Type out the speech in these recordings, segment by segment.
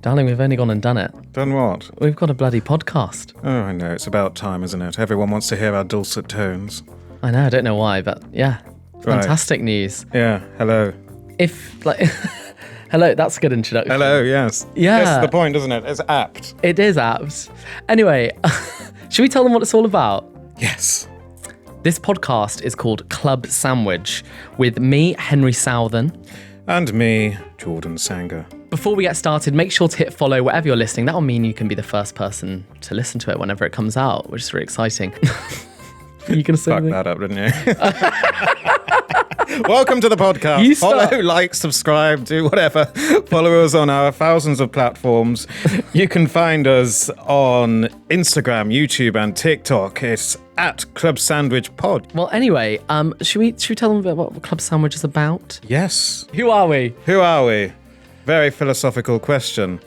Darling, we've only gone and done it. Done what? We've got a bloody podcast. Oh, I know. It's about time, isn't it? Everyone wants to hear our dulcet tones. I know, I don't know why, but yeah. Fantastic news. Yeah, hello. Hello, that's a good introduction. Hello, yes. Yeah. That's the point, isn't it? It's apt. It is apt. Anyway, should we tell them what it's all about? Yes. This podcast is called Club Sandwich with me, Henry Southern. And me, Jordan Sanger. Before we get started, make sure to hit follow wherever you're listening. That'll mean you can be the first person to listen to it whenever it comes out, which is really exciting. Are you going to say Fuck that up, didn't you? Welcome to the podcast. Follow, like, subscribe, do whatever. Follow us on our thousands of platforms. You can find us on Instagram, YouTube, and TikTok. It's at Club Sandwich Pod. Well, anyway, should we tell them about what Club Sandwich is about? Yes. Who are we? Who are we? Very philosophical question.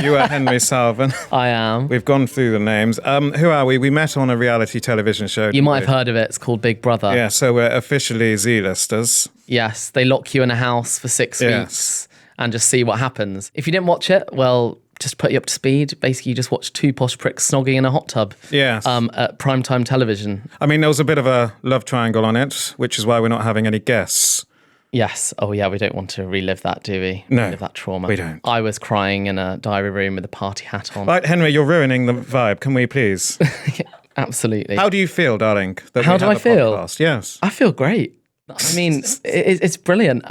You are Henry Salvin. I am. We've gone through the names. Who are we? We met on a reality television show. You might have heard of it. It's called Big Brother. Yeah, so we're officially Z-listers. Yes, they lock you in a house for 6 weeks and just see what happens. If you didn't watch it, well, just put you up to speed. Basically, you just watch two posh pricks snogging in a hot tub. Yes. At primetime television. I mean, there was a bit of a love triangle on it, which is why we're not having any guests. Yes. Oh, yeah, we don't want to relive that, do we? No, relive that trauma. we don't. I was crying in a diary room with a party hat on. Right, Henry, you're ruining the vibe. Can we please? Absolutely. How do you feel, darling? How do I feel? Podcast? Yes. I feel great. I mean, it's brilliant.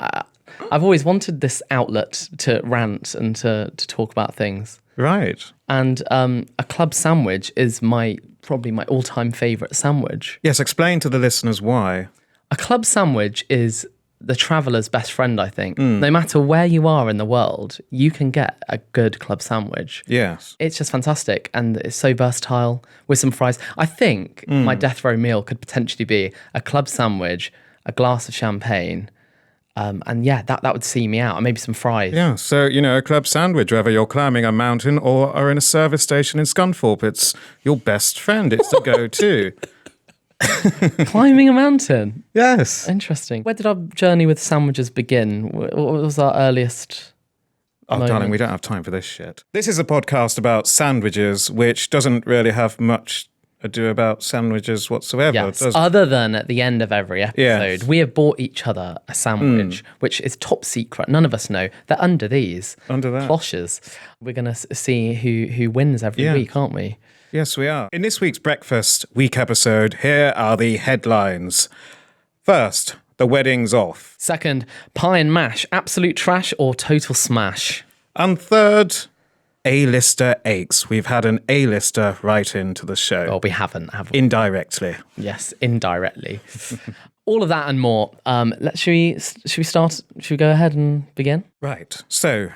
I've always wanted this outlet to rant and to talk about things. Right. And a club sandwich is probably my all-time favourite sandwich. Yes, explain to the listeners why. A club sandwich is the traveller's best friend, I think. No matter where you are in the world, you can get a good club sandwich. Yes. It's just fantastic, and it's so versatile with some fries. I think my death row meal could potentially be a club sandwich, a glass of champagne, and yeah, that would see me out, and maybe some fries. Yeah, so, a club sandwich, whether you're climbing a mountain or are in a service station in Scunthorpe, it's your best friend. It's the go-to. Climbing a mountain? Yes. Interesting. Where did our journey with sandwiches begin? What was our earliest moment? Darling, we don't have time for this shit. This is a podcast about sandwiches, which doesn't really have much ado about sandwiches whatsoever. Yes, other than at the end of every episode, Yes. we have bought each other a sandwich, which is top secret. None of us know. They're under these. Under that. Cloches. We're going to see who wins every week, aren't we? Yes, we are. In this week's Breakfast Week episode, here are the headlines. First, the wedding's off. Second, pie and mash, absolute trash or total smash? And third, A-lister aches. We've had an A-lister write into the show. Oh, we haven't, have we? Indirectly. Yes, indirectly. All of that and more. Should we start? Should we go ahead and begin? Right. So,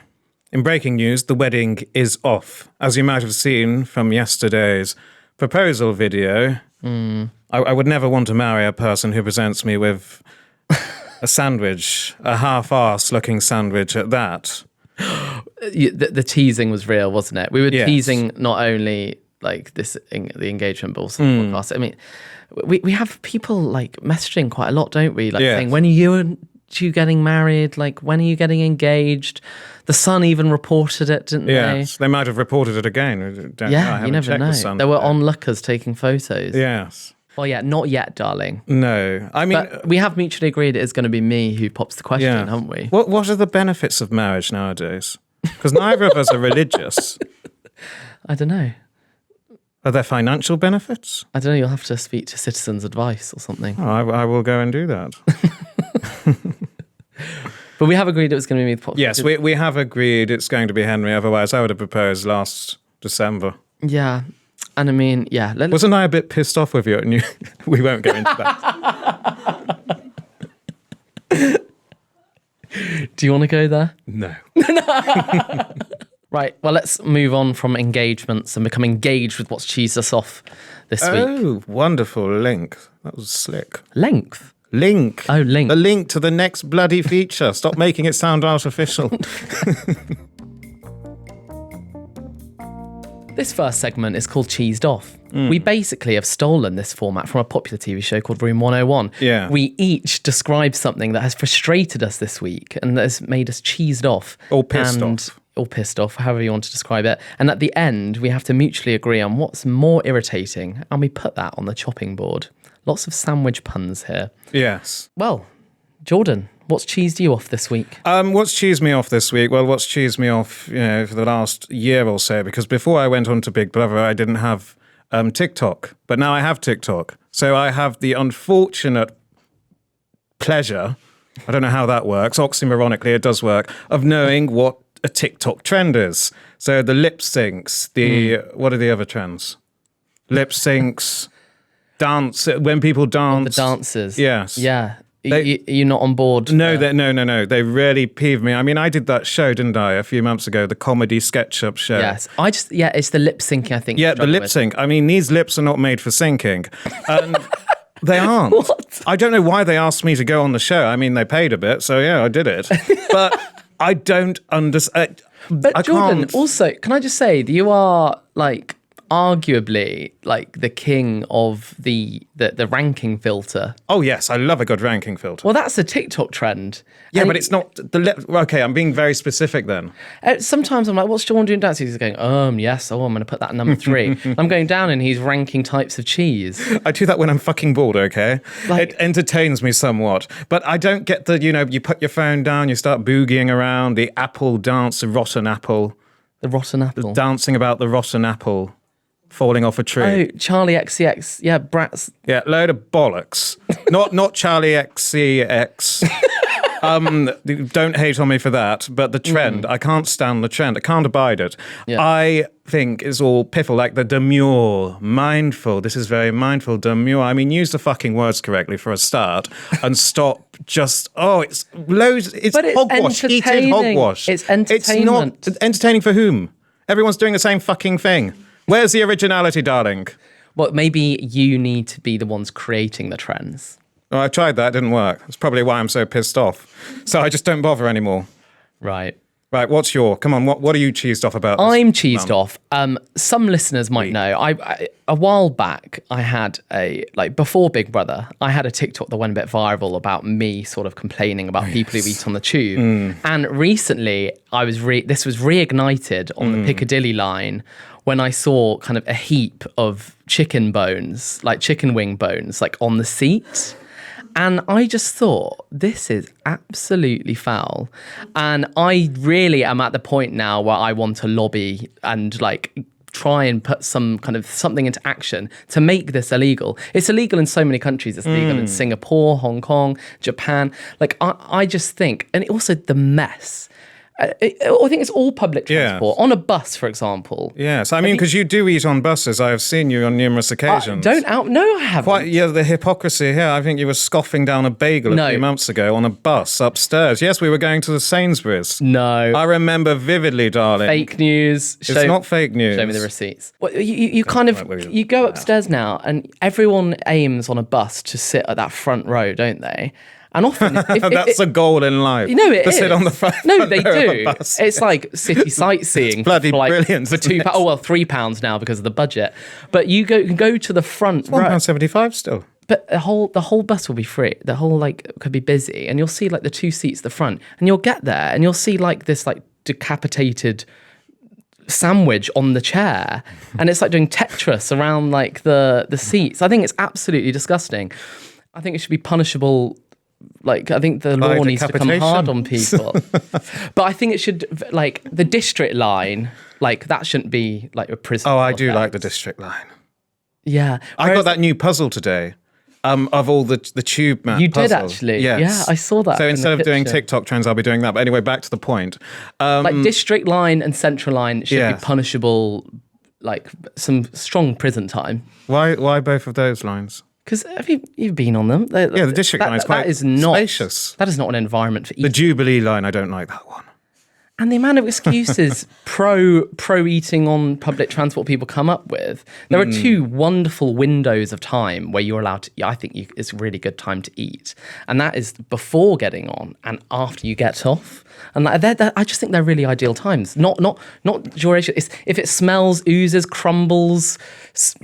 in breaking news, the wedding is off. As you might have seen from yesterday's proposal video, I would never want to marry a person who presents me with a sandwich, a half-arse looking sandwich at that. The teasing was real, wasn't it? We were Yes. teasing not only like the engagement, but also the podcast. I mean, we have people like messaging quite a lot, don't we? Like saying, when are you getting married? Like, when are you getting engaged? The Sun even reported it, didn't they? Yes, they might have reported it again. You never know. There were onlookers taking photos. Yes. Well, yeah, not yet, darling. No, I mean... But we have mutually agreed it is going to be me who pops the question, haven't we? What are the benefits of marriage nowadays? Because neither of us are religious. I don't know. Are there financial benefits? I don't know. You'll have to speak to Citizens Advice or something. Oh, I will go and do that. But we have agreed it was going to be me. Yes, we have agreed it's going to be Henry. Otherwise, I would have proposed last December. Yeah. And I mean, yeah. Wasn't I a bit pissed off with you? And we won't go into that. Do you want to go there? No. Right. Well, let's move on from engagements and become engaged with what's cheesed us off this week. Oh, wonderful link. That was slick. Length. Link. Oh, link. The link to the next bloody feature. Stop making it sound artificial. This first segment is called Cheesed Off. We basically have stolen this format from a popular TV show called Room 101. Yeah. We each describe something that has frustrated us this week and that has made us cheesed off. Or pissed off. or pissed off, however you want to describe it. And at the end, we have to mutually agree on what's more irritating, and we put that on the chopping board. Lots of sandwich puns here. Yes. Well, Jordan, what's cheesed you off this week? What's cheesed me off this week? Well, what's cheesed me off, for the last year or so, because before I went on to Big Brother, I didn't have TikTok, but now I have TikTok. So I have the unfortunate pleasure, I don't know how that works, oxymoronically it does work, of knowing what a TikTok trend is. So the lip syncs, what are the other trends? Lip syncs, dance, when people dance. The dances. Yes. Yeah. You're not on board? No. They really peeve me. I mean, I did that show, didn't I, a few months ago, the comedy SketchUp show. Yes. It's the lip syncing, I think. Yeah, the lip sync. I mean, these lips are not made for syncing. And they aren't. What? I don't know why they asked me to go on the show. I mean, they paid a bit, so yeah, I did it. But I don't understand. But Jordan, also, can I just say that you are like arguably like the king of the ranking filter. Oh yes, I love a good ranking filter. Well, that's a TikTok trend. Yeah, but it's not the lip. Okay, I'm being very specific then. Sometimes I'm like, what's Jordan doing dancing? He's going, yes, I'm going to put that number 3. I'm going down and he's ranking types of cheese. I do that when I'm fucking bored, okay? Like, it entertains me somewhat. But I don't get the, you put your phone down, you start boogieing around, the apple dance, the rotten apple. The rotten apple. Dancing about the rotten apple. Falling off a tree. Oh, Charlie XCX. Yeah, brats. Yeah, load of bollocks. not Charlie XCX. Don't hate on me for that, but the trend, I can't stand the trend. I can't abide it. Yeah. I think it's all piffle, like the demure, mindful. This is very mindful, demure. I mean, use the fucking words correctly for a start and stop just, it's loads, it's hogwash, heated hogwash. It's entertainment. It's not entertaining for whom? Everyone's doing the same fucking thing. Where's the originality, darling? Well, maybe you need to be the ones creating the trends. Oh, I tried that. It didn't work. That's probably why I'm so pissed off. So I just don't bother anymore. Right. Right, come on, what are you cheesed off about? I'm cheesed off. Some listeners might know, I a while back, I had before Big Brother, I had a TikTok that went a bit viral about me sort of complaining about people who eat on the tube. And recently, this was reignited on the Piccadilly line when I saw kind of a heap of chicken bones, like chicken wing bones, like on the seat. And I just thought, this is absolutely foul. And I really am at the point now where I want to lobby and try and put something into action to make this illegal. It's illegal in so many countries. It's legal in Singapore, Hong Kong, Japan. I just think, and also the mess. I think it's all public transport. On a bus, for example. Yes, I mean, because you do eat on buses. I have seen you on numerous occasions. No, I haven't. The hypocrisy here. I think you were scoffing down a bagel a few months ago on a bus upstairs. Yes, we were going to the Sainsbury's. No. I remember vividly, darling. Fake news. It's not fake news. Show me the receipts. Well, you go upstairs now and everyone aims on a bus to sit at that front row, don't they? And often, that's a goal in life. It is. Sit on the front. No, they do. It's like city sightseeing. It's bloody brilliant. For £2. Oh well, £3 now because of the budget. But you go to the front. £1.75 still. But the whole bus will be free. The whole could be busy, and you'll see the 2 seats at the front, and you'll get there, and you'll see this decapitated sandwich on the chair, and it's like doing Tetris around the seats. I think it's absolutely disgusting. I think it should be punishable. I think the law needs to come hard on people. But I think it should, the district line, that shouldn't be a prison. Oh, I do like the district line. Yeah. I got that new puzzle today of all the tube map You puzzle. did actually. Yes. Yeah, I saw that. So instead of doing TikTok trends, I'll be doing that. But anyway, back to the point. District line and central line should be punishable, some strong prison time. Why both of those lines? Because you've been on them. The district line is quite spacious. That is not an environment for eating. The Jubilee line, I don't like that one. And the amount of excuses pro eating on public transport people come up with. There are 2 wonderful windows of time where you're allowed to. I think it's a really good time to eat, and that is before getting on and after you get off. And I just think they're really ideal times. Not duration. If it smells, oozes, crumbles,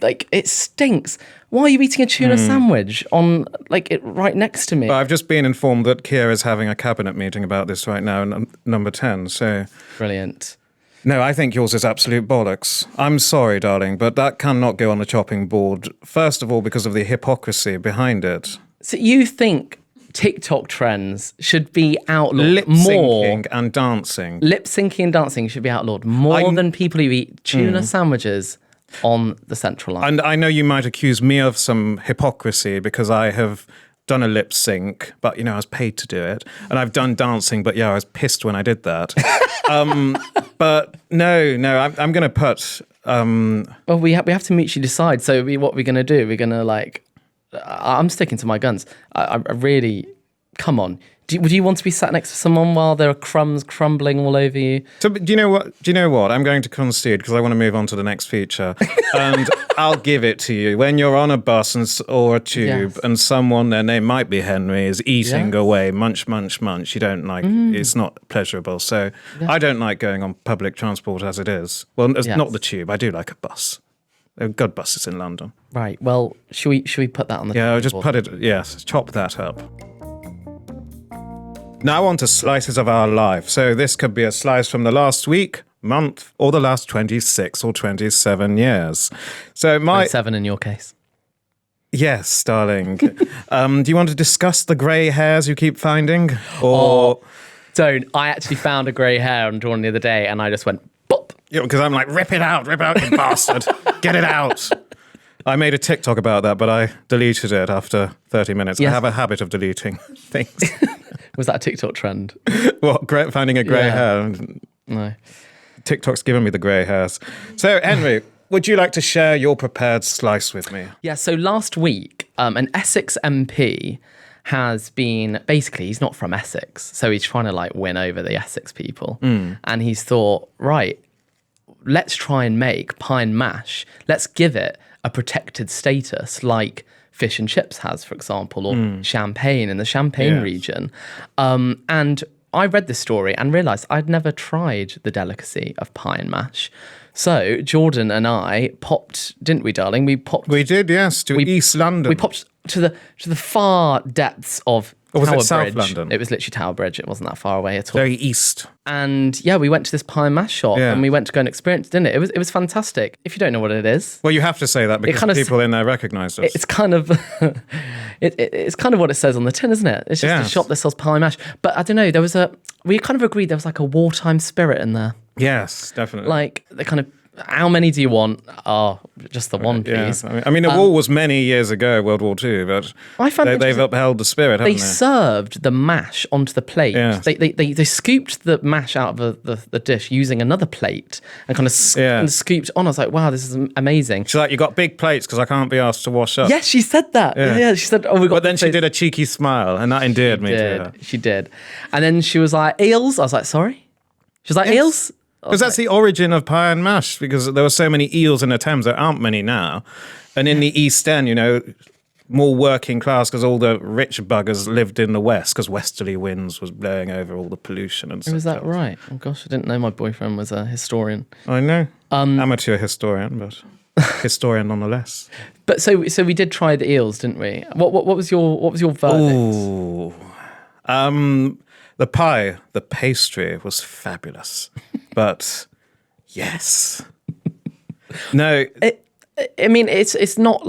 it stinks. Why are you eating a tuna sandwich on it right next to me? But I've just been informed that Keir is having a cabinet meeting about this right now, number 10. So brilliant. No, I think yours is absolute bollocks. I'm sorry, darling, but that cannot go on the chopping board. First of all, because of the hypocrisy behind it. So you think TikTok trends should be outlawed Lip more? syncing and dancing. Lip syncing and dancing should be outlawed more than people who eat tuna sandwiches on the Central Line. And I know you might accuse me of some hypocrisy because I have done a lip sync, but I was paid to do it. And I've done dancing, but I was pissed when I did that. But no, I'm going to put... Well, we have to mutually decide. So what we're going to do, we're going to I'm sticking to my guns. I really, come on. Would you want to be sat next to someone while there are crumbs crumbling all over you? So, do you know what? I'm going to concede because I want to move on to the next feature. And I'll give it to you. When you're on a bus or a tube and someone, their name might be Henry, is eating away, munch, munch, munch, you don't like, it's not pleasurable. So I don't like going on public transport as it is. Well, it's not the tube. I do like a bus. There are good buses in London. Right. Well, should we put that on the I'll just put it, chop that up. Now on to slices of our life. So this could be a slice from the last week, month, or the last 26 or 27 years. So 27 in your case. Yes, darling. Do you want to discuss the grey hairs you keep finding? Or don't. I actually found a grey hair on Dawn the other day and I just went, bop. Because I'm like, rip it out, you bastard. Get it out. I made a TikTok about that, but I deleted it after 30 minutes. Yes. I have a habit of deleting things. Was that a TikTok trend? What, finding a grey hair? No. TikTok's given me the grey hairs. So, Henry, would you like to share your prepared slice with me? Yeah, so last week, an Essex MP has been, basically, he's not from Essex, so he's trying to win over the Essex people. And he's thought, right, let's try and make pie and mash, let's give it a protected status like fish and chips has, for example, or champagne in the Champagne region. And I read this story and realised I'd never tried the delicacy of pie and mash. So Jordan and I popped, didn't we, darling? We did, yes, to East London. We popped to the far depths of Or was Tower it South Bridge. London? It was literally Tower Bridge. It wasn't that far away at all. Very east. And we went to this pie and mash shop and we went to go and experience it, didn't it? It was fantastic. If you don't know what it is. Well, you have to say that because people in there recognised us. It's kind of it's kind of what it says on the tin, isn't it? It's just a shop that sells pie and mash. But I don't know, we kind of agreed there was a wartime spirit in there. Yes, definitely. The kind of, how many do you want? Oh, just the one, please. Yeah. I mean, the war was many years ago, World War II, but they've upheld the spirit, haven't they? They served the mash onto the plate. Yes. They scooped the mash out of the dish using another plate and kind of scooped on. I was like, wow, this is amazing. She's like, you got big plates because I can't be asked to wash up. Yes, she said that. Yeah, she said, oh, we got. But then she did a cheeky smile and that endeared me to her. She did. And then she was like, eels. I was like, sorry? She was like, eels? Because that's the origin of pie and mash, because there were so many eels in the Thames. There aren't many now. And in the East End, more working class, because all the rich buggers lived in the West, because westerly winds was blowing over all the pollution and stuff. Was that right? Oh, gosh, I didn't know my boyfriend was a historian. I know. Amateur historian, but historian nonetheless. But so we did try the eels, didn't we? What was your verdict? Ooh. The pie, the pastry was fabulous. But yes. No. I mean, it's not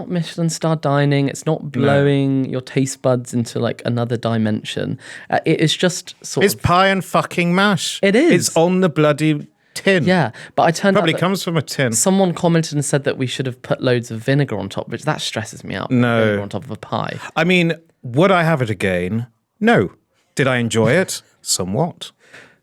Michelin star dining. It's not blowing your taste buds into another dimension. It is just It's pie and fucking mash. It is. It's on the bloody tin. Yeah, but I turned Probably out comes from a tin. Someone commented and said that we should have put loads of vinegar on top, which that stresses me out. No. Vinegar on top of a pie. I mean, would I have it again? No. Did I enjoy it? Somewhat.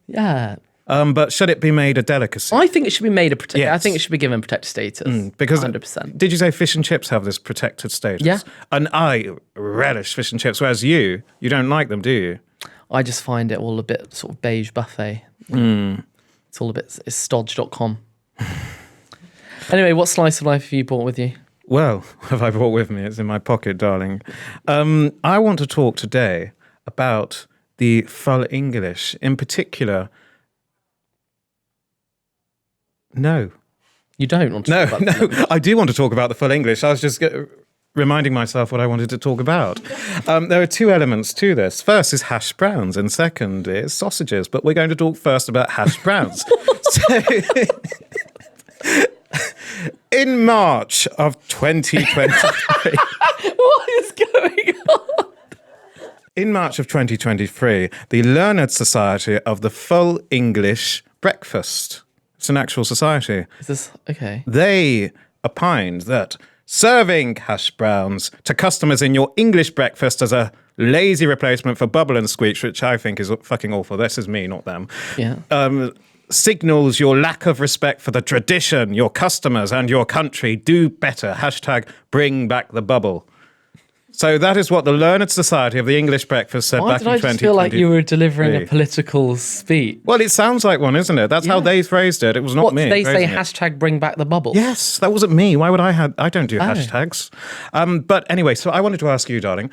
Yeah. But should it be made a delicacy? I think it should be made a protected. Yes. I think it should be given protected status. Because 100%. Did you say fish and chips have this protected status? Yeah. And I relish fish and chips, whereas you don't like them, do you? I just find it all a bit sort of beige buffet. It's all a bit, it's stodge.com. Anyway, what slice of life have you brought with you? Well, have I brought with me? It's in my pocket, darling. I want to talk today about the full English, in particular. No. You don't want to talk about No, I do want to talk about the full English. I was just reminding myself what I wanted to talk about. There are two elements to this. First is hash browns, and second is sausages. But we're going to talk first about hash browns. So, in March of 2023... What is going on? In March of 2023, the Learned Society of the Full English Breakfast, it's an actual society. Is this okay? They opined that serving hash browns to customers in your English breakfast as a lazy replacement for bubble and squeak, which I think is fucking awful. This is me, not them. Yeah. Signals your lack of respect for the tradition, your customers, and your country. Do better. Hashtag bring back the bubble. So that is what the Learned Society of the English Breakfast said back in 2020. Why did I just feel like you were delivering a political speech? Well, it sounds like one, isn't it? That's how they phrased it. It was not me. Did they say hashtag bring back the bubble? Yes, that wasn't me. Why would I don't do hashtags. But anyway, so I wanted to ask you, darling,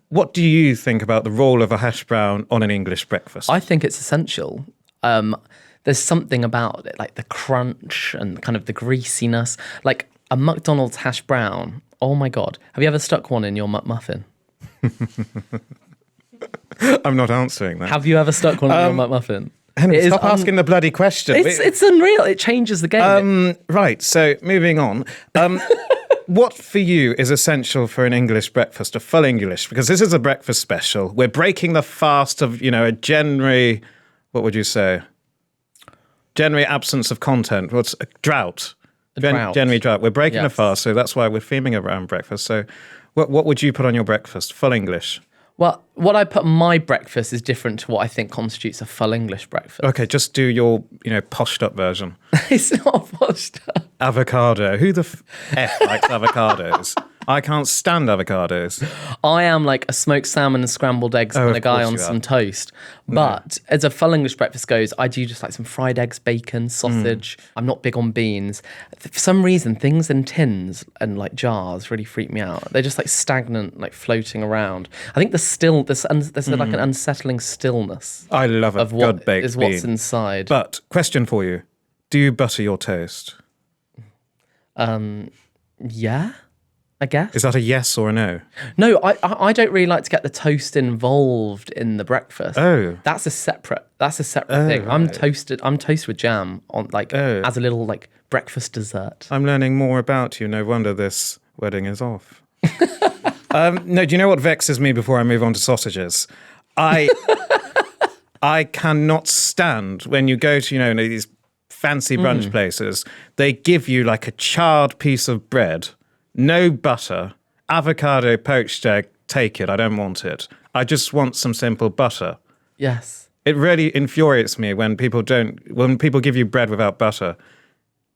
what do you think about the role of a hash brown on an English breakfast? I think it's essential. There's something about it, like the crunch and kind of the greasiness. Like a McDonald's hash brown. Oh my God. Have you ever stuck one in your McMuffin? I'm not answering that. Have you ever stuck one in your McMuffin? Henry, stop asking the bloody question. It's unreal. It changes the game. Right, so moving on. What for you is essential for an English breakfast, a full English? Because this is a breakfast special. We're breaking the fast of, a January, what would you say? January absence of content. What's a drought? January drought. We're breaking the fast, so that's why we're theming around breakfast. So what would you put on your breakfast? Full English? Well, what I put on my breakfast is different to what I think constitutes a full English breakfast. Okay, just do your, poshed up version. It's not poshed up. Avocado. Who the F likes avocados? I can't stand avocados. I am like a smoked salmon and scrambled eggs and a guy on some toast. But as a full English breakfast goes, I do just like some fried eggs, bacon, sausage. I'm not big on beans. For some reason, things in tins and like jars really freak me out. They're just like stagnant, like floating around. I think there's like an unsettling stillness. I love it. Of what is what's inside. But question for you: do you butter your toast? Yeah. I guess. Is that a yes or a no? No, I don't really like to get the toast involved in the breakfast. Oh. That's a separate thing. I'm toasted with jam on as a little like breakfast dessert. I'm learning more about you. No wonder this wedding is off. No, do you know what vexes me before I move on to sausages? I cannot stand when you go to, these fancy brunch places, they give you like a charred piece of bread. No butter, avocado, poached egg, take it. I don't want it. I just want some simple butter. Yes. It really infuriates me when people give you bread without butter.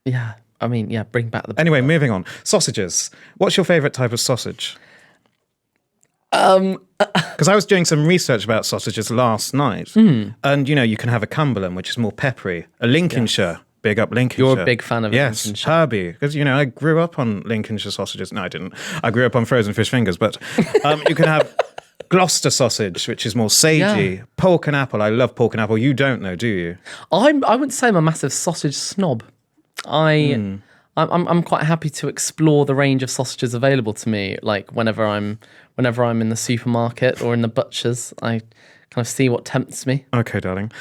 Yeah. I mean, yeah, bring back the butter. Anyway, moving on. Sausages. What's your favourite type of sausage? Because I was doing some research about sausages last night. And, you can have a Cumberland, which is more peppery. A Lincolnshire. Yes. Big up Lincolnshire. You're a big fan of Lincolnshire. Yes, Herbie. Because, I grew up on Lincolnshire sausages. No, I didn't. I grew up on frozen fish fingers. But you can have Gloucester sausage, which is more sagey. Yeah. Pork and apple. I love pork and apple. You don't know, do you? I wouldn't say I'm a massive sausage snob. I'm quite happy to explore the range of sausages available to me. Like whenever I'm in the supermarket or in the butcher's, I kind of see what tempts me. Okay, darling.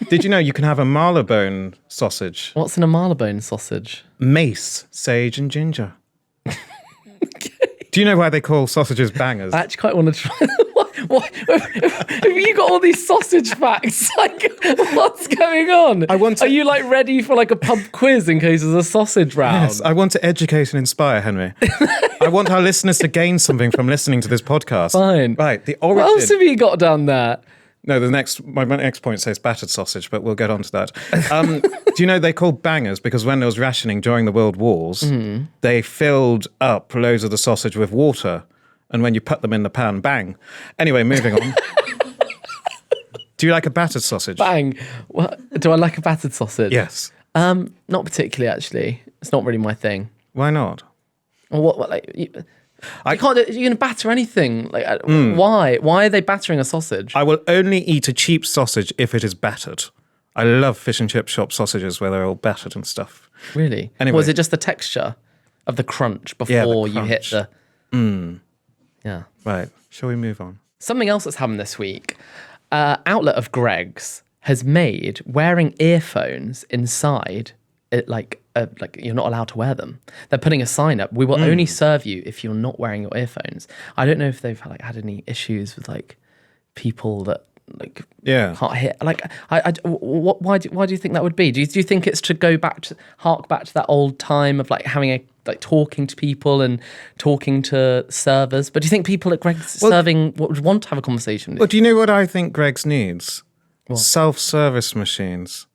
Did you know you can have a marlbone sausage? What's in a marlbone sausage? Mace, sage, and ginger. Do you know why they call sausages bangers? I actually quite want to try. What? Have you got all these sausage facts? Like, what's going on? Are you like ready for like a pub quiz in case there's a sausage round? Yes, I want to educate and inspire, Henry. I want our listeners to gain something from listening to this podcast. Fine. Right, the origin. What else have you got down there? No, my next point says battered sausage, but we'll get on to that. Do you know they called bangers because when there was rationing during the World Wars, they filled up loads of the sausage with water, and when you put them in the pan, bang. Anyway, moving on. Do you like a battered sausage? Bang. What? Do I like a battered sausage? Yes. Not particularly, actually. It's not really my thing. Why not? What like... You can't. You're going to batter anything. Like, why? Why are they battering a sausage? I will only eat a cheap sausage if it is battered. I love fish and chip shop sausages where they're all battered and stuff. Really? Anyway, was it just the texture of the crunch before you hit the? Yeah. Right. Shall we move on? Something else that's happened this week. Outlet of Greggs has made wearing earphones inside it like you're not allowed to wear them. They're putting a sign up. We will only serve you if you're not wearing your earphones. I don't know if they've had any issues with people that can't hear. Why do you think that would be? Do you think it's to hark back to that old time of having talking to people and talking to servers? But do you think people at Greggs serving would want to have a conversation with you? Well, do you know what I think Greggs needs? What? Self-service machines.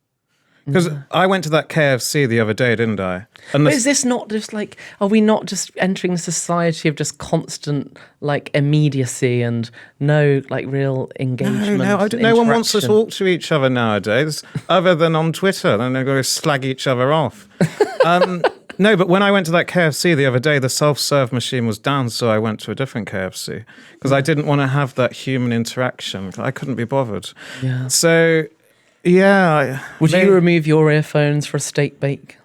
Because I went to that KFC the other day, didn't I? But is this not just are we not just entering a society of just constant immediacy and no real engagement? No one wants to talk to each other nowadays, other than on Twitter. Then they're going to slag each other off. No, but when I went to that KFC the other day, the self-serve machine was down, so I went to a different KFC because I didn't want to have that human interaction. I couldn't be bothered. Yeah. So. Yeah. Would you remove your earphones for a steak bake?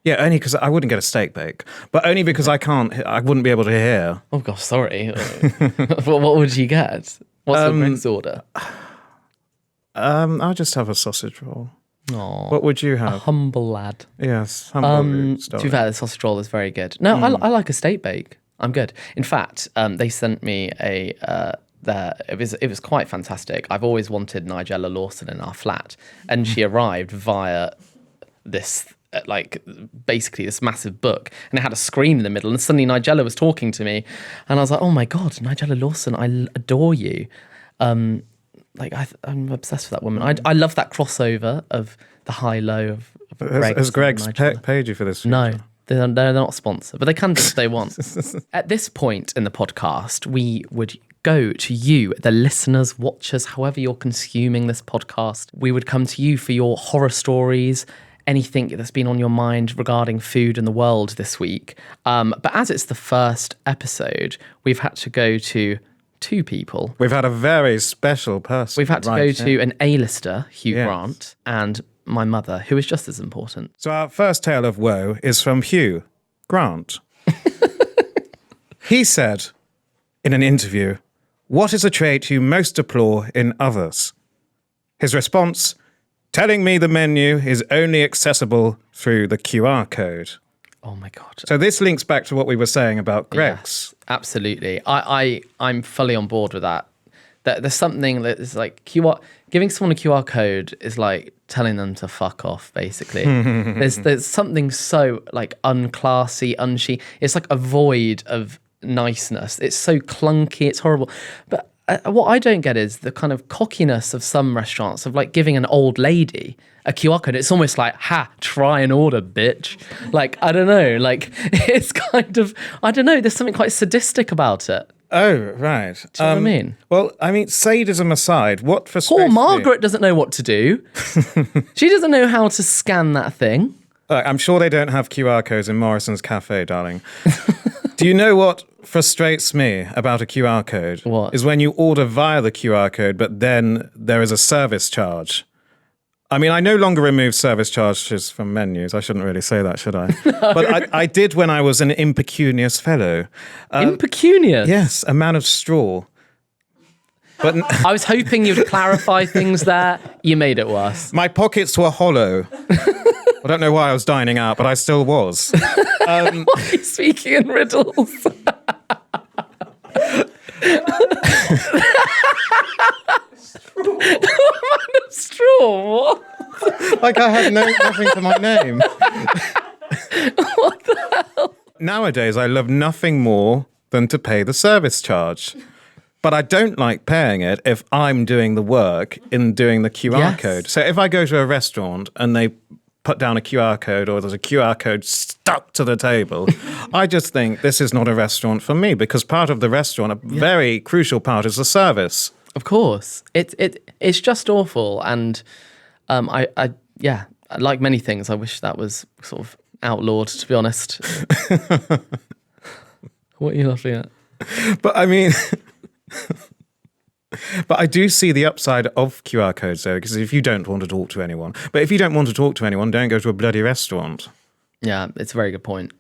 Yeah, only because I wouldn't get a steak bake, but only because I wouldn't be able to hear. Oh gosh, sorry. What would you get? What's the Greggs order? I'll just have a sausage roll. Aww, what would you have? A humble lad. Yes. To be fair, the sausage roll is very good. No, I like a steak bake. I'm good. In fact, they sent me it was quite fantastic. I've always wanted Nigella Lawson in our flat, and she arrived via this basically this massive book, and it had a screen in the middle, and suddenly Nigella was talking to me, and I was like, oh my god, Nigella Lawson, I adore you. I'm obsessed with that woman. I love that crossover of the high-low of Greggs. Has Greggs paid you for this? No. They're not sponsored, but they can do if they want. At this point in the podcast, we would go to you, the listeners, watchers, however you're consuming this podcast. We would come to you for your horror stories, anything that's been on your mind regarding food and the world this week. But as it's the first episode, we've had to go to two people. We've had a very special person. We've had to go to an A-lister, Hugh Grant, and my mother, who is just as important. So our first tale of woe is from Hugh Grant. He said in an interview, "What is a trait you most deplore in others?" His response, "Telling me the menu is only accessible through the QR code." Oh my God. So this links back to what we were saying about Greggs. Yes, absolutely. I'm fully on board with that. There's something that is QR. Giving someone a QR code is like telling them to fuck off, basically. there's something so unclassy, it's like a void of niceness. It's so clunky, it's horrible. But what I don't get is the kind of cockiness of some restaurants of giving an old lady a QR code. It's almost try and order, bitch. I don't know, it's kind of, I don't know, there's something quite sadistic about it. Oh, right. Do you know what I mean? Well, sadism aside, what frustrates Poor Margaret doesn't know what to do. She doesn't know how to scan that thing. I'm sure they don't have QR codes in Morrison's Cafe, darling. Do you know what frustrates me about a QR code? What? Is when you order via the QR code, but then there is a service charge. I no longer remove service charges from menus. I shouldn't really say that, should I? No. But I did when I was an impecunious fellow. Impecunious? Yes, a man of straw. But I was hoping you'd clarify things there. You made it worse. My pockets were hollow. I don't know why I was dining out, but I still was. Why are you speaking in riddles? Man of straw. What? I had nothing to my name. What the hell? Nowadays, I love nothing more than to pay the service charge. But I don't like paying it if I'm doing the work in doing the QR code. So if I go to a restaurant and they put down a QR code or there's a QR code stuck to the table, I just think this is not a restaurant for me, because part of the restaurant, a very crucial part, is the service. Of course. It's just awful. And like many things, I wish that was sort of outlawed, to be honest. What are you laughing at? But but I do see the upside of QR codes, though, because if you don't want to talk to anyone, don't go to a bloody restaurant. Yeah, it's a very good point.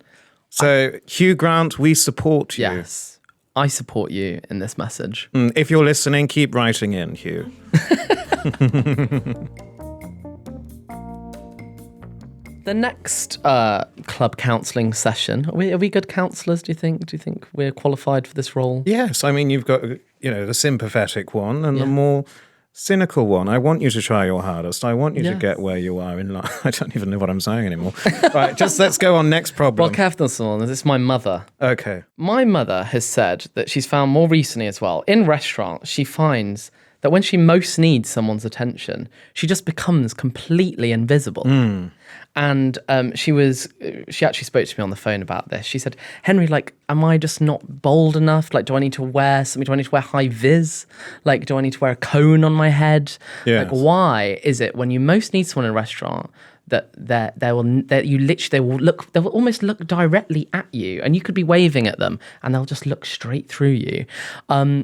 So, Hugh Grant, we support you. Yes, I support you in this message. If you're listening, keep writing in, Hugh. The next club counselling session, are we good counsellors, do you think? Do you think we're qualified for this role? Yes, I mean, you've got, the sympathetic one and the more cynical one. I want you to try your hardest. I want you to get where you are in life. I don't even know what I'm saying anymore. Right, just let's go on. Next problem. Well, Kevin, this is my mother. Okay. My mother has said that she's found more recently as well, in restaurants, she finds that when she most needs someone's attention, she just becomes completely invisible. And she actually spoke to me on the phone about this. She said, Henry, like, am I just not bold enough? Like, do I need to wear something? Do I need to wear high vis? Like, do I need to wear a cone on my head? Yes. Like, why is it when you most need someone in a restaurant that they will almost look directly at you, and you could be waving at them and they'll just look straight through you.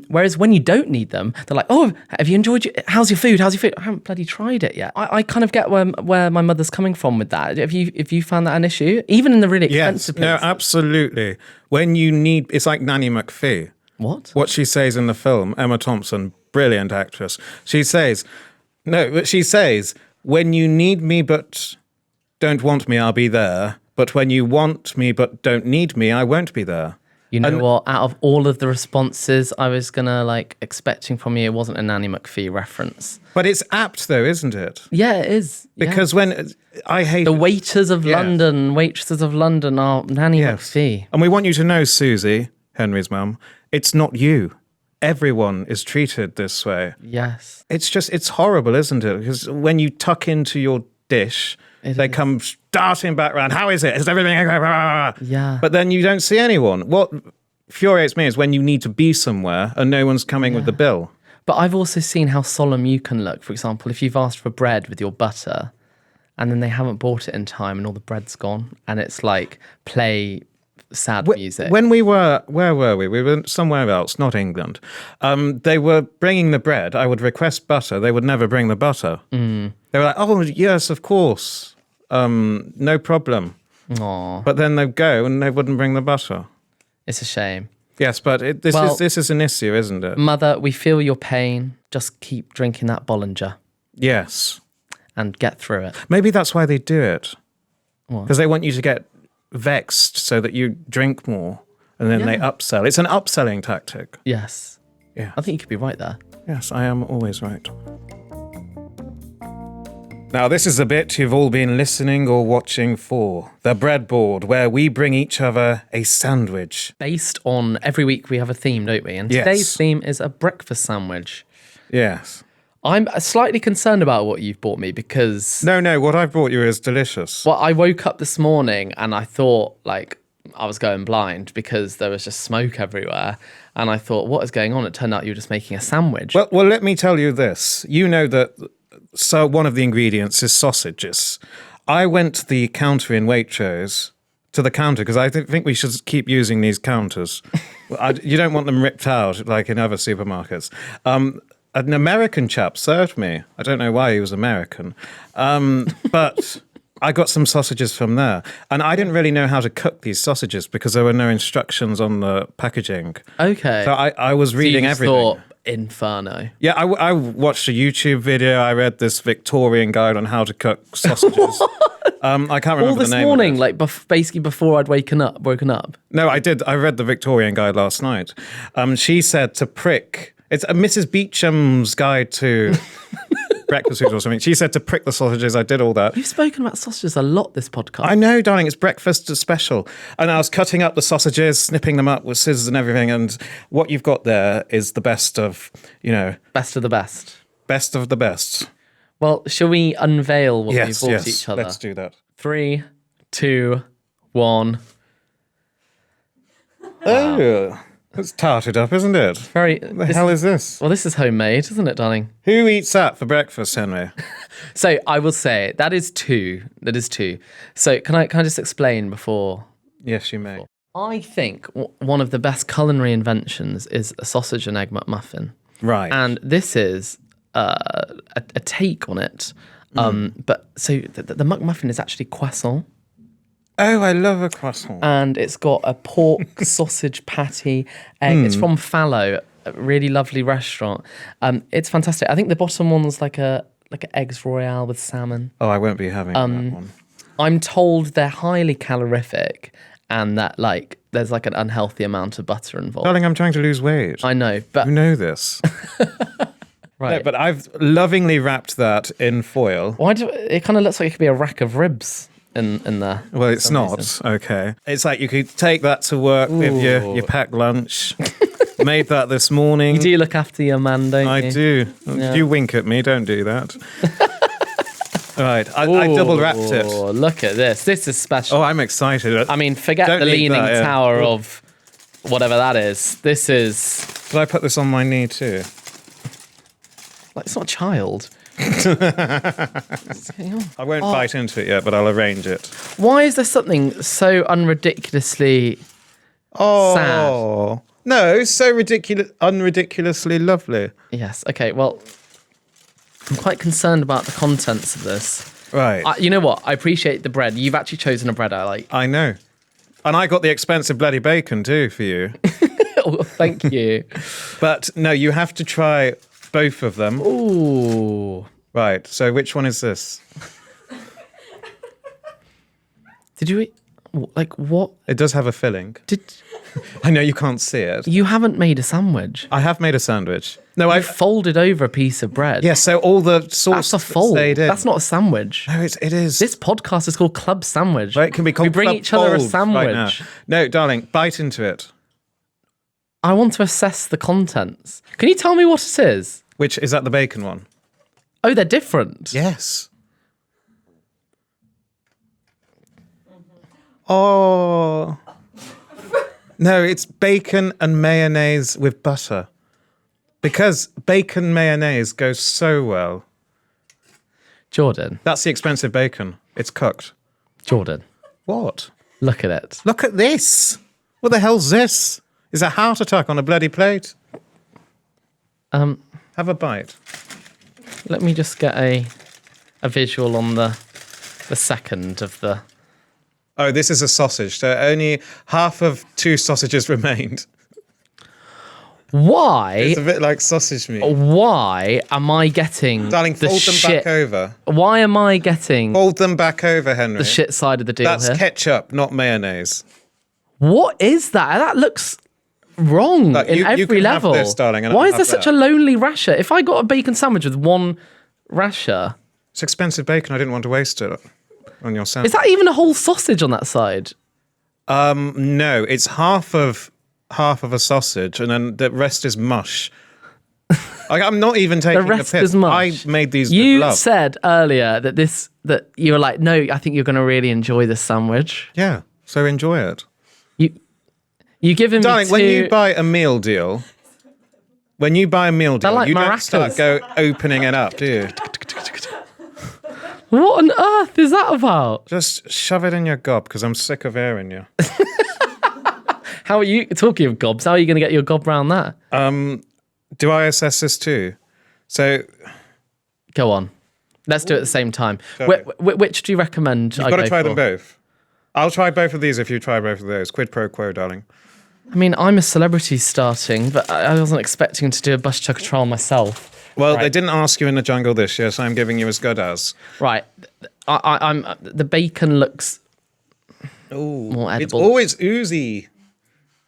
Whereas when you don't need them, they're like, oh, have you enjoyed how's your food? I haven't bloody tried it yet. I kind of get where my mother's coming from with that. Have you found that an issue? Even in the really expensive places? No, absolutely. When you need, it's like Nanny McPhee. What she says in the film, Emma Thompson, brilliant actress. She says, when you need me but don't want me, I'll be there. But when you want me but don't need me, I won't be there. You know what? Out of all of the responses I was gonna expecting from you, it wasn't a Nanny McPhee reference. But it's apt though, isn't it? Yeah, it is. Because when I hate the waitresses of London are Nanny McPhee. And we want you to know, Susie, Henry's mum, it's not you. Everyone is treated this way. Yes. It's horrible, isn't it? Because when you tuck into your dish, they come darting back around. How is it? Is everything? Yeah. But then you don't see anyone. What infuriates me is when you need to be somewhere and no one's coming with the bill. But I've also seen how solemn you can look. For example, if you've asked for bread with your butter and then they haven't bought it in time and all the bread's gone and it's like play sad music. When we were, where were we? We were somewhere else, not England. They were bringing the bread. I would request butter. They would never bring the butter. They were like, oh, yes, of course. No problem. Aww. But then they'd go and they wouldn't bring the butter. It's a shame. Yes, but this is an issue, isn't it? Mother, we feel your pain. Just keep drinking that Bollinger. Yes. And get through it. Maybe that's why they do it. What? Because they want you to get vexed so that you drink more and then they upsell. It's an upselling tactic. Yes. Yeah. I think you could be right there. Yes, I am always right. Now, this is a bit you've all been listening or watching for. The breadboard, where we bring each other a sandwich. Based on every week we have a theme, don't we? And today's theme is a breakfast sandwich. Yes. I'm slightly concerned about what you've bought me because... No, what I've brought you is delicious. Well, I woke up this morning and I thought, I was going blind because there was just smoke everywhere. And I thought, what is going on? It turned out you were just making a sandwich. Well, let me tell you this. You know that one of the ingredients is sausages. I went to the counter in Waitrose, to the counter, because I think we should keep using these counters. You don't want them ripped out like in other supermarkets. An American chap served me. I don't know why he was American. But I got some sausages from there. And I didn't really know how to cook these sausages because there were no instructions on the packaging. Okay. So I was reading everything. Thought, Inferno. Yeah, I watched a YouTube video. I read this Victorian guide on how to cook sausages. I can't remember the name. All this morning, basically before I'd woken up. No, I did. I read the Victorian guide last night. She said to prick... It's a Mrs. Beecham's guide to breakfast food or something. She said to prick the sausages. I did all that. You've spoken about sausages a lot this podcast. I know, darling. It's breakfast special. And I was cutting up the sausages, snipping them up with scissors and everything. And what you've got there is the best of, Best of the best. Best of the best. Well, shall we unveil what we bought each other? Let's do that. 3, 2, 1. Oh, it's tarted up, isn't it? The hell is this? Well, this is homemade, isn't it, darling? Who eats that for breakfast, Henry? So I will say that is 2. That is 2. So can I just explain before? Yes, you may. I think one of the best culinary inventions is a sausage and egg McMuffin. Right. And this is a take on it. But so the McMuffin is actually croissant. Oh, I love a croissant. And it's got a pork sausage patty egg. It's from Fallow, a really lovely restaurant. It's fantastic. I think the bottom one's like an eggs royale with salmon. Oh, I won't be having that one. I'm told they're highly calorific and that like there's like an unhealthy amount of butter involved. Darling, I'm trying to lose weight. I know, but You know this. right. No, but I've lovingly wrapped that in foil. It kind of looks like it could be a rack of ribs in there. Well, it's not. Okay. It's like you could take that to work with your packed lunch. Made that this morning. You do look after your man, don't you? I do. Yeah. You wink at me, don't do that. Right, I double wrapped it. Look at this. This is special. Oh, I'm excited. I mean, forget Don't the eat leaning that, yeah. tower of whatever that is. This is Did I put this on my knee too? like, it's not a child. I won't bite into it yet, but I'll arrange it. Why is there something so unridiculously sad? No, so unridiculously lovely. Yes. Okay. Well, I'm quite concerned about the contents of this. Right. You know what? I appreciate the bread. You've actually chosen a bread I like. I know. And I got the expensive bloody bacon too for you. Oh, thank you. But no, you have to try both of them. Ooh. Right. So which one is this? Did you eat? Like what? It does have a filling. I know you can't see it. You haven't made a sandwich. I have made a sandwich. No, I folded over a piece of bread. Yeah, so all the sauce That's a fold. stayed in. That's not a sandwich. No, it is. This podcast is called Club Sandwich. Right, it can be called We bring Club each other a Fold sandwich. right now. No, darling, bite into it. I want to assess the contents. Can you tell me what it is? Which is that the bacon one? Oh, they're different. Yes. Oh. No, it's bacon and mayonnaise with butter. Because bacon mayonnaise goes so well. Jordan. That's the expensive bacon. It's cooked. Jordan. What? Look at it. Look at this. What the hell's this? Is a heart attack on a bloody plate? Have a bite. Let me just get a visual on the second of the... Oh, this is a sausage. So only half of 2 sausages remained. Why? It's a bit like sausage meat. Why am I getting Darling, the fold them shit? back over. Why am I getting Fold them back over, Henry. the shit side of the deal That's here? ketchup, not mayonnaise. What is that? That looks wrong Look, in you every can have level. this, darling, and Why I'll is there have such that. a lonely rasher? If I got a bacon sandwich with one rasher, It's expensive bacon. I didn't want to waste it on your sandwich. is that even a whole sausage on that side? No, it's half of a sausage, and then the rest is mush. I'm not even taking The rest piss. is mush. I made these You with love. said earlier that you were like, no, I think you're going to really enjoy this sandwich. Yeah, so enjoy it. You giving Darling, me when you buy a meal deal, like you don't maracas. start opening it up, do you? What on earth is that about? Just shove it in your gob, because I'm sick of hearing you. How are you talking of gobs? How are you going to get your gob round that? Do I assess this too? So Go on. Let's do it at the same time. Okay. Which do you recommend? you've got to try them both. I'll try both of these if you try both of those. Quid pro quo, darling. I mean, I'm a celebrity starting, but I wasn't expecting to do a bus chucker trial myself. Well, Right. they didn't ask you in the jungle this year, so I'm giving you as good as. Right. I'm the bacon looks Ooh, more it's edible. always oozy.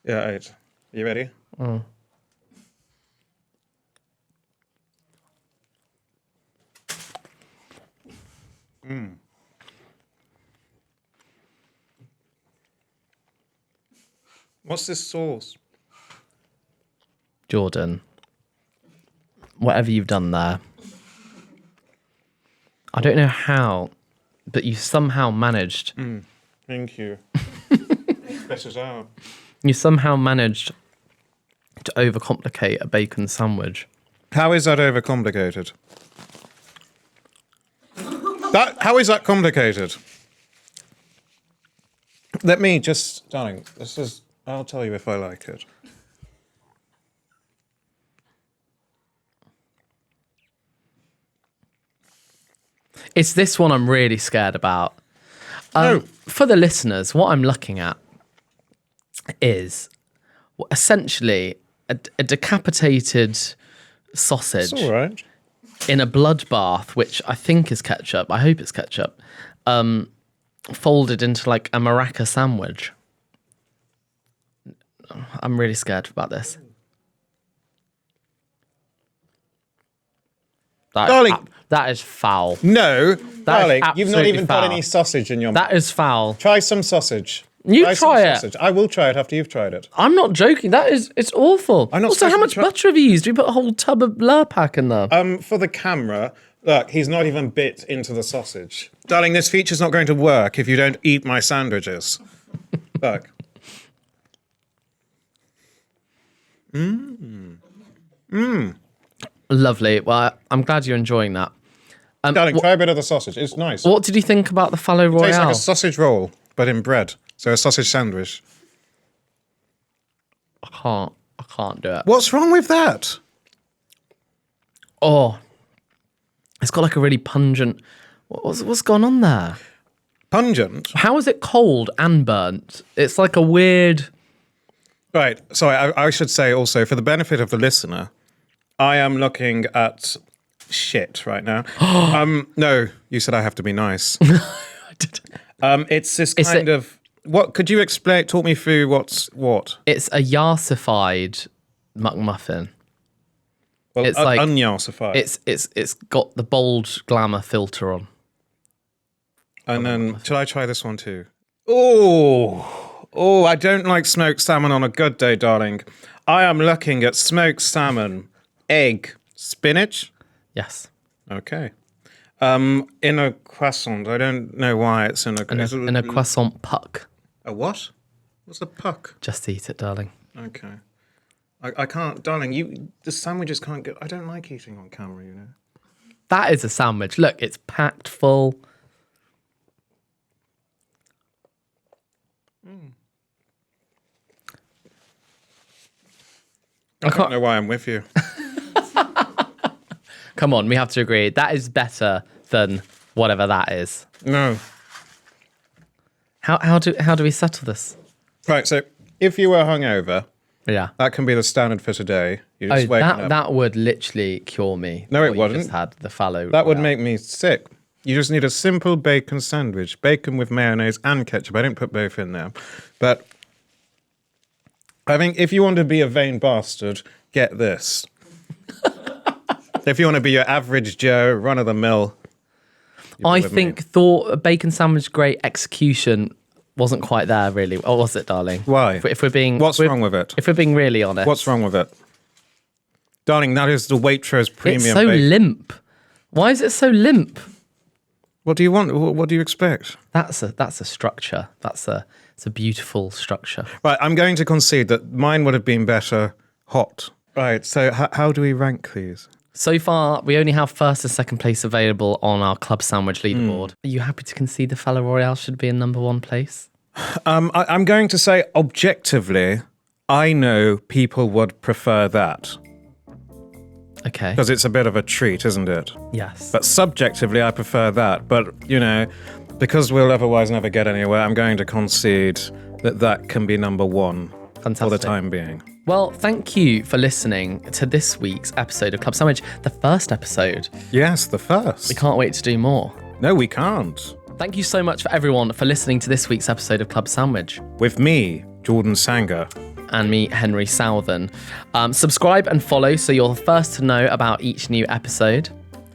Yeah, right. You ready? What's this sauce? Jordan, whatever you've done there, I don't know how, but you somehow managed. Thank you. Better out. You somehow managed to overcomplicate a bacon sandwich. How is that overcomplicated? How is that complicated? Let me just, darling, I'll tell you if I like it. It's this one I'm really scared about. For the listeners, what I'm looking at is essentially a decapitated sausage. It's all right. In a bloodbath, which I think is ketchup. I hope it's ketchup. Folded into like a maraca sandwich. I'm really scared about this. Darling. That is foul. No, darling, you've not absolutely even foul. put any sausage in your mouth. That is foul. Try some sausage. You try it. Sausage. I will try it after you've tried it. I'm not joking. It's awful. I'm not Also, how much butter have you used? Do you put a whole tub of Lurpak in there? For the camera, look, he's not even bit into the sausage. Darling, this feature's not going to work if you don't eat my sandwiches. Look. Lovely. Well, I'm glad you're enjoying that. Darling, try a bit of the sausage. It's nice. What did you think about the fallow royale? Tastes like a sausage roll, but in bread. So a sausage sandwich. I can't do it. What's wrong with that? Oh, it's got like a really pungent. What's gone on there? Pungent? How is it cold and burnt? It's like a weird. Right. Sorry, I should say also, for the benefit of the listener, I am looking at shit right now. No, you said I have to be nice. I didn't. It's this kind of. What could you explain? Talk me through what's what. It's a yarsified McMuffin. Well, it's like unyarsified. It's got the bold glamour filter on. And then, shall I try this one too? Oh, I don't like smoked salmon on a good day, darling. I am looking at smoked salmon, egg, spinach. Yes. Okay. In a croissant. I don't know why it's in a croissant puck. A what? What's a puck? Just eat it, darling. Okay. I can't, darling. The sandwiches can't get. I don't like eating on camera. You know. That is a sandwich. Look, it's packed full. I don't know why I'm with you. Come on, we have to agree. That is better than whatever that is. No. How do we settle this? Right, so if you were hungover, Yeah. that can be the standard for today. You just wake up. That would literally cure me. No, it What you wouldn't. Just had the fallow. That would make me sick. You just need a simple bacon sandwich. Bacon with mayonnaise and ketchup. I didn't put both in there. But I think if you want to be a vain bastard, get this. If you want to be your average Joe, run-of-the-mill. I thought a bacon sandwich great execution wasn't quite there, really. Or was it, darling? Why? If we're being... What's wrong with it? If we're being really honest. What's wrong with it? Darling, that is the Waitrose premium It's so bacon. limp. Why is it so limp? What do you want? What do you expect? That's a structure. It's a beautiful structure. Right, I'm going to concede that mine would have been better hot. Right, so how do we rank these? So far, we only have first and second place available on our club sandwich leaderboard. Are you happy to concede the fallow royale should be in number one place? I'm going to say objectively, I know people would prefer that. Okay. Because it's a bit of a treat, isn't it? Yes. But subjectively, I prefer that. But, because we'll otherwise never get anywhere, I'm going to concede that can be number one. Fantastic. For the time being. Well, thank you for listening to this week's episode of Club Sandwich, the first episode. Yes, the first. We can't wait to do more. No, we can't. Thank you so much for everyone for listening to this week's episode of Club Sandwich. With me, Jordan Sanger. And me, Henry Southern. Subscribe and follow so you're the first to know about each new episode.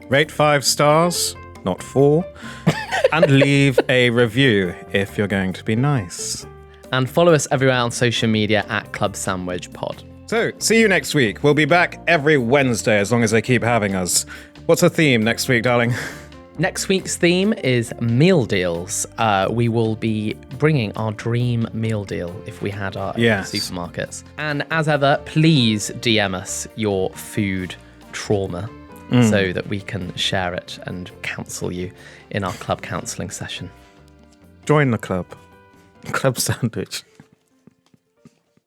Rate 5 stars, not 4. And leave a review if you're going to be nice. And follow us everywhere on social media at Club Sandwich Pod. So, see you next week. We'll be back every Wednesday as long as they keep having us. What's the theme next week, darling? Next week's theme is meal deals. We will be bringing our dream meal deal if we had our own supermarkets. And as ever, please DM us your food trauma so that we can share it and counsel you in our club counselling session. Join the club. Club Sandwich.